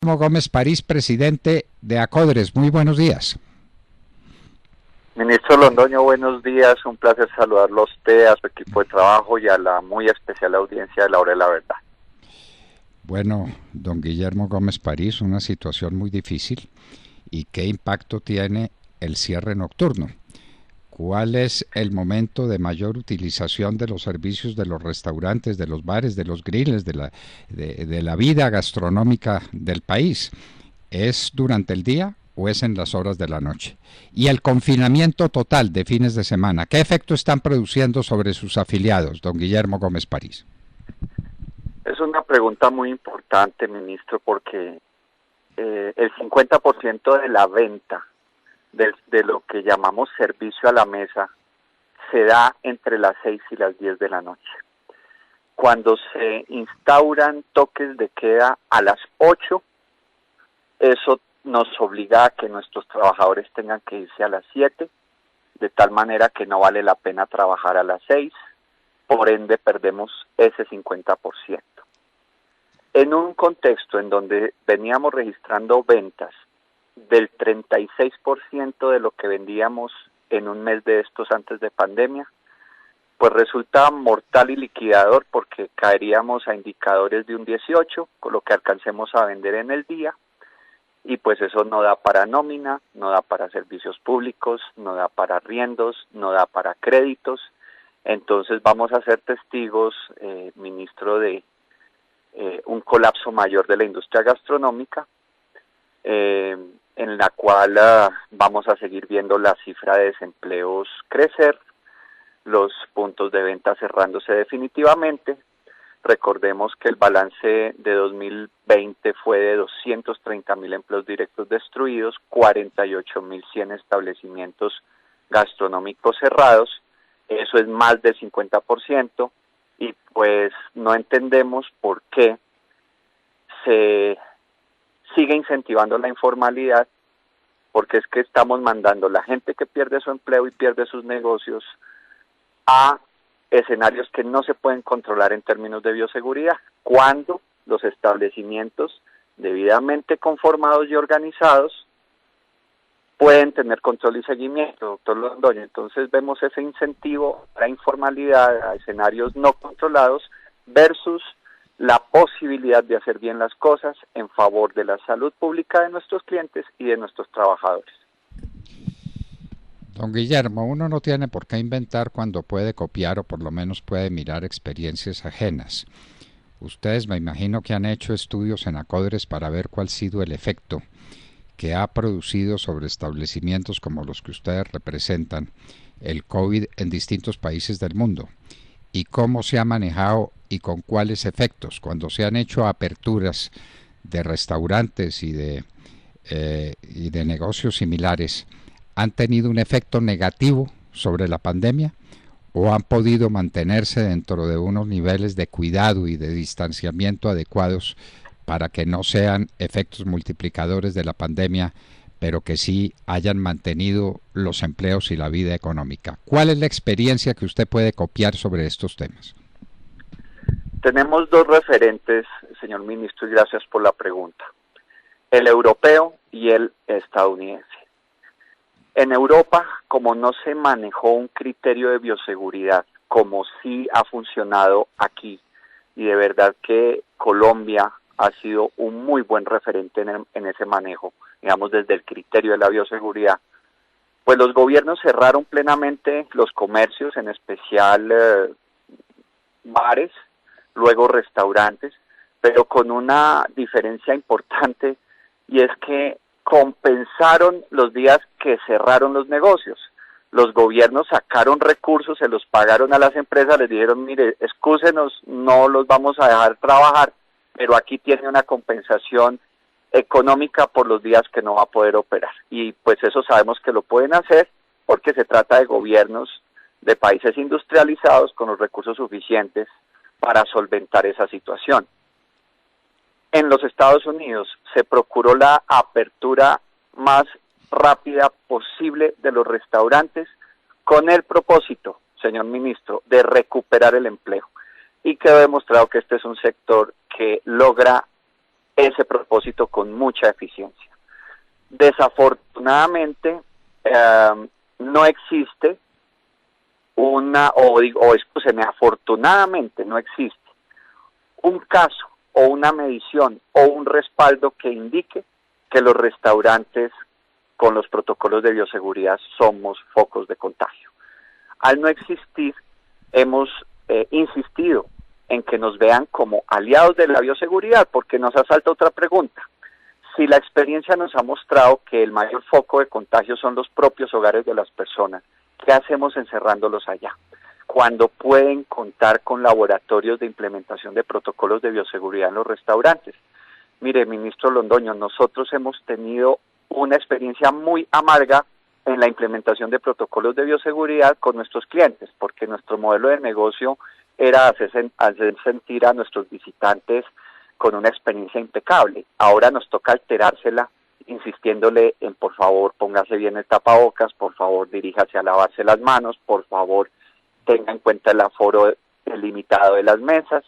Gómez París, presidente de Acodres. Muy buenos días. Ministro Londoño, buenos días. Un placer saludarlo a usted, a su equipo de trabajo y a la muy especial audiencia de La Hora de la Verdad. Bueno, don Guillermo Gómez París, una situación muy difícil. ¿Y qué impacto tiene el cierre nocturno? ¿Cuál es el momento de mayor utilización de los servicios de los restaurantes, de los bares, de los griles, de la vida gastronómica del país? ¿Es durante el día o es en las horas de la noche? Y el confinamiento total de fines de semana, ¿qué efecto están produciendo sobre sus afiliados, don Guillermo Gómez París? Es una pregunta muy importante, ministro, porque el 50% de la venta de lo que llamamos servicio a la mesa se da entre las 6 y las 10 de la noche. Cuando se instauran toques de queda a las 8, eso nos obliga a que nuestros trabajadores tengan que irse a las 7, de tal manera que no vale la pena trabajar a las 6, por ende perdemos ese 50%. En un contexto en donde veníamos registrando ventas del 36% de lo que vendíamos en un mes de estos antes de pandemia, pues resulta mortal y liquidador porque caeríamos a indicadores de un 18, con lo que alcancemos a vender en el día, y pues eso no da para nómina, no da para servicios públicos, no da para arriendos, no da para créditos. Entonces vamos a ser testigos, ministro, de un colapso mayor de la industria gastronómica, en la cual vamos a seguir viendo la cifra de desempleos crecer, los puntos de venta cerrándose definitivamente. Recordemos que el balance de 2020 fue de 230.000 empleos directos destruidos, 48.100 establecimientos gastronómicos cerrados, eso es más del 50%, y pues no entendemos por qué se sigue incentivando la informalidad, porque es que estamos mandando la gente que pierde su empleo y pierde sus negocios a escenarios que no se pueden controlar en términos de bioseguridad, cuando los establecimientos debidamente conformados y organizados pueden tener control y seguimiento, doctor Londoño. Entonces vemos ese incentivo a la informalidad, a escenarios no controlados, versus la posibilidad de hacer bien las cosas en favor de la salud pública de nuestros clientes y de nuestros trabajadores. Don Guillermo, uno no tiene por qué inventar cuando puede copiar o por lo menos puede mirar experiencias ajenas. Ustedes me imagino que han hecho estudios en Acodres para ver cuál ha sido el efecto que ha producido sobre establecimientos como los que ustedes representan el COVID en distintos países del mundo y cómo se ha manejado y con cuáles efectos cuando se han hecho aperturas de restaurantes y de negocios similares. ¿Han tenido un efecto negativo sobre la pandemia o han podido mantenerse dentro de unos niveles de cuidado y de distanciamiento adecuados para que no sean efectos multiplicadores de la pandemia, pero que sí hayan mantenido los empleos y la vida económica? ¿Cuál es la experiencia que usted puede copiar sobre estos temas? Tenemos dos referentes, señor ministro, y gracias por la pregunta: el europeo y el estadounidense. En Europa, como no se manejó un criterio de bioseguridad, como sí ha funcionado aquí, y de verdad que Colombia ha sido un muy buen referente en ese manejo, digamos, desde el criterio de la bioseguridad, pues los gobiernos cerraron plenamente los comercios, en especial bares, luego restaurantes, pero con una diferencia importante, y es que compensaron los días que cerraron los negocios. Los gobiernos sacaron recursos, se los pagaron a las empresas, les dijeron, mire, excúsenos, no los vamos a dejar trabajar, pero aquí tiene una compensación económica por los días que no va a poder operar. Y pues eso sabemos que lo pueden hacer porque se trata de gobiernos de países industrializados con los recursos suficientes para solventar esa situación. En los Estados Unidos se procuró la apertura más rápida posible de los restaurantes con el propósito, señor ministro, de recuperar el empleo. Y quedó demostrado que este es un sector que logra ese propósito con mucha eficiencia. Desafortunadamente, no existe afortunadamente no existe un caso o una medición o un respaldo que indique que los restaurantes con los protocolos de bioseguridad somos focos de contagio. Al no existir, hemos insistido en que nos vean como aliados de la bioseguridad, porque nos asalta otra pregunta. Si la experiencia nos ha mostrado que el mayor foco de contagio son los propios hogares de las personas, ¿qué hacemos encerrándolos allá? Cuando pueden contar con laboratorios de implementación de protocolos de bioseguridad en los restaurantes. Mire, ministro Londoño, nosotros hemos tenido una experiencia muy amarga en la implementación de protocolos de bioseguridad con nuestros clientes, porque nuestro modelo de negocio era hacer sentir a nuestros visitantes con una experiencia impecable. Ahora nos toca alterársela, insistiéndole en por favor póngase bien el tapabocas, por favor diríjase a lavarse las manos, por favor tenga en cuenta el aforo limitado de las mesas,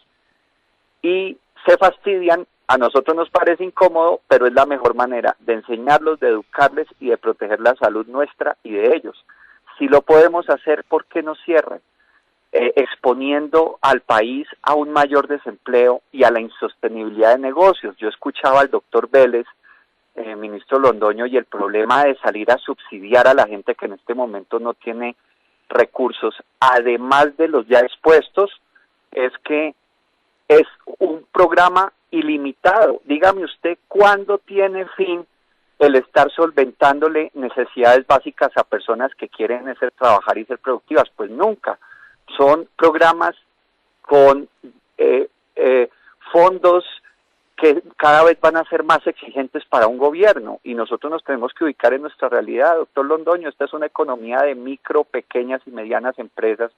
y se fastidian. A nosotros nos parece incómodo, pero es la mejor manera de enseñarlos, de educarles y de proteger la salud nuestra y de ellos. Si lo podemos hacer, ¿por qué no cierran? Exponiendo al país a un mayor desempleo y a la insostenibilidad de negocios. Yo escuchaba al doctor Vélez, ministro Londoño, y el problema de salir a subsidiar a la gente que en este momento no tiene recursos, además de los ya expuestos, es que es un programa ilimitado. Dígame usted, ¿cuándo tiene fin el estar solventándole necesidades básicas a personas que quieren hacer trabajar y ser productivas? Pues nunca. Son programas con fondos que cada vez van a ser más exigentes para un gobierno, y nosotros nos tenemos que ubicar en nuestra realidad, doctor Londoño. Esta es una economía de micro, pequeñas y medianas empresas,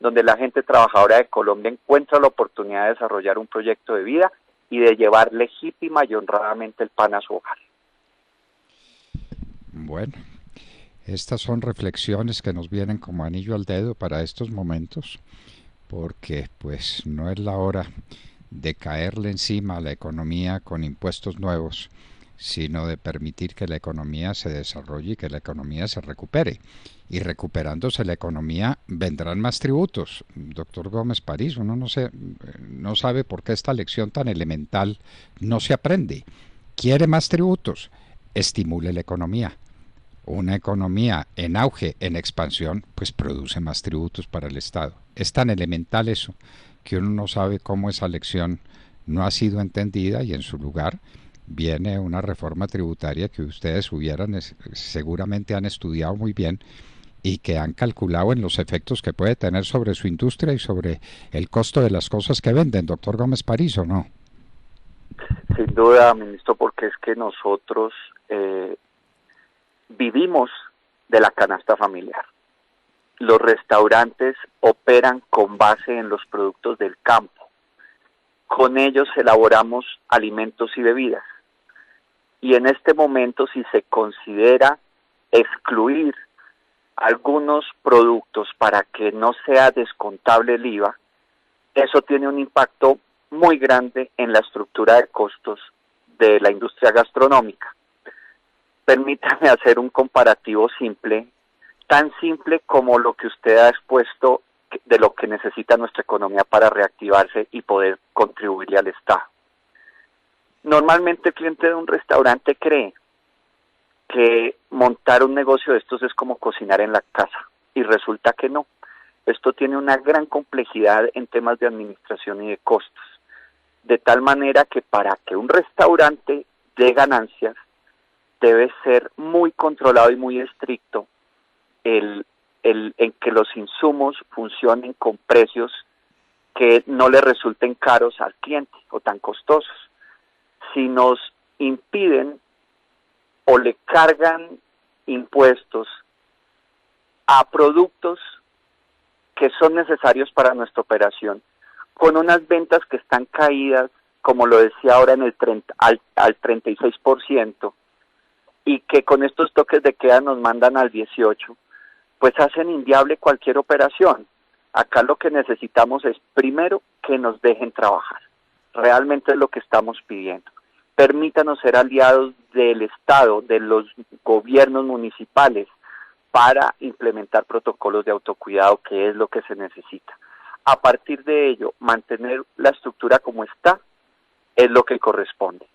donde la gente trabajadora de Colombia encuentra la oportunidad de desarrollar un proyecto de vida y de llevar legítima y honradamente el pan a su hogar. Bueno, estas son reflexiones que nos vienen como anillo al dedo para estos momentos, porque pues no es la hora de caerle encima a la economía con impuestos nuevos, sino de permitir que la economía se desarrolle y que la economía se recupere. Y recuperándose la economía vendrán más tributos. Doctor Gómez París, uno no sabe por qué esta lección tan elemental no se aprende. ¿Quiere más tributos? Estimule la economía. Una economía en auge, en expansión, pues produce más tributos para el Estado. Es tan elemental eso que uno no sabe cómo esa lección no ha sido entendida, y en su lugar viene una reforma tributaria que ustedes seguramente han estudiado muy bien y que han calculado en los efectos que puede tener sobre su industria y sobre el costo de las cosas que venden, doctor Gómez París, ¿o no? Sin duda, ministro, porque es que nosotros vivimos de la canasta familiar. Los restaurantes operan con base en los productos del campo. Con ellos elaboramos alimentos y bebidas. Y en este momento, si se considera excluir algunos productos para que no sea descontable el IVA, eso tiene un impacto muy grande en la estructura de costos de la industria gastronómica. Permítame hacer un comparativo simple, tan simple como lo que usted ha expuesto de lo que necesita nuestra economía para reactivarse y poder contribuirle al Estado. Normalmente el cliente de un restaurante cree que montar un negocio de estos es como cocinar en la casa, y resulta que no. Esto tiene una gran complejidad en temas de administración y de costos, de tal manera que para que un restaurante dé ganancias debe ser muy controlado y muy estricto en que los insumos funcionen con precios que no le resulten caros al cliente o tan costosos. Si nos impiden o le cargan impuestos a productos que son necesarios para nuestra operación, con unas ventas que están caídas, como lo decía ahora, en el al 36%, y que con estos toques de queda nos mandan al 18%, pues hacen inviable cualquier operación. Acá lo que necesitamos es, primero, que nos dejen trabajar. Realmente es lo que estamos pidiendo. Permítanos ser aliados del Estado, de los gobiernos municipales, para implementar protocolos de autocuidado, que es lo que se necesita. A partir de ello, mantener la estructura como está es lo que corresponde.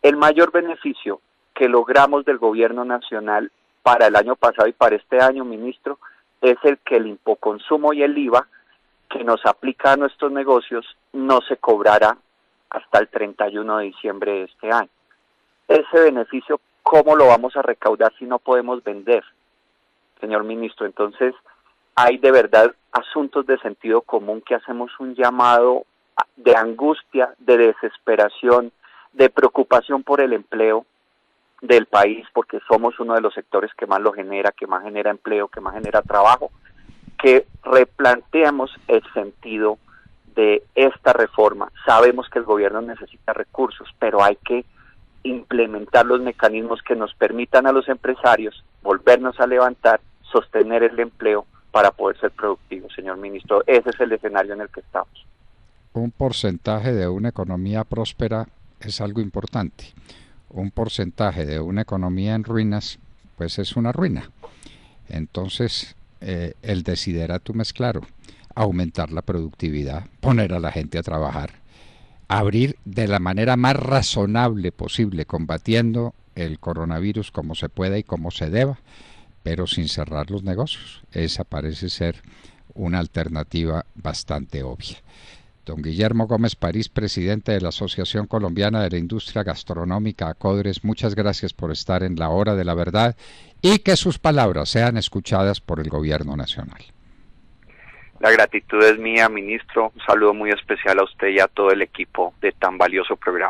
El mayor beneficio que logramos del gobierno nacional para el año pasado y para este año, ministro, es el que el impoconsumo y el IVA que nos aplica a nuestros negocios no se cobrará hasta el 31 de diciembre de este año. Ese beneficio, ¿cómo lo vamos a recaudar si no podemos vender, señor ministro? Entonces, hay de verdad asuntos de sentido común que hacemos un llamado de angustia, de desesperación, de preocupación por el empleo del país, porque somos uno de los sectores que más lo genera, que más genera empleo, que más genera trabajo, que replanteemos el sentido de esta reforma. Sabemos que el gobierno necesita recursos, pero hay que implementar los mecanismos que nos permitan a los empresarios volvernos a levantar, sostener el empleo para poder ser productivos, señor ministro. Ese es el escenario en el que estamos. Un porcentaje de una economía próspera es algo importante. Un porcentaje de una economía en ruinas, pues es una ruina. Entonces, el desideratum es claro: aumentar la productividad, poner a la gente a trabajar, abrir de la manera más razonable posible, combatiendo el coronavirus como se pueda y como se deba, pero sin cerrar los negocios. Esa parece ser una alternativa bastante obvia. Don Guillermo Gómez París, presidente de la Asociación Colombiana de la Industria Gastronómica, ACODRES, muchas gracias por estar en la Hora de la Verdad y que sus palabras sean escuchadas por el Gobierno Nacional. La gratitud es mía, ministro. Un saludo muy especial a usted y a todo el equipo de tan valioso programa.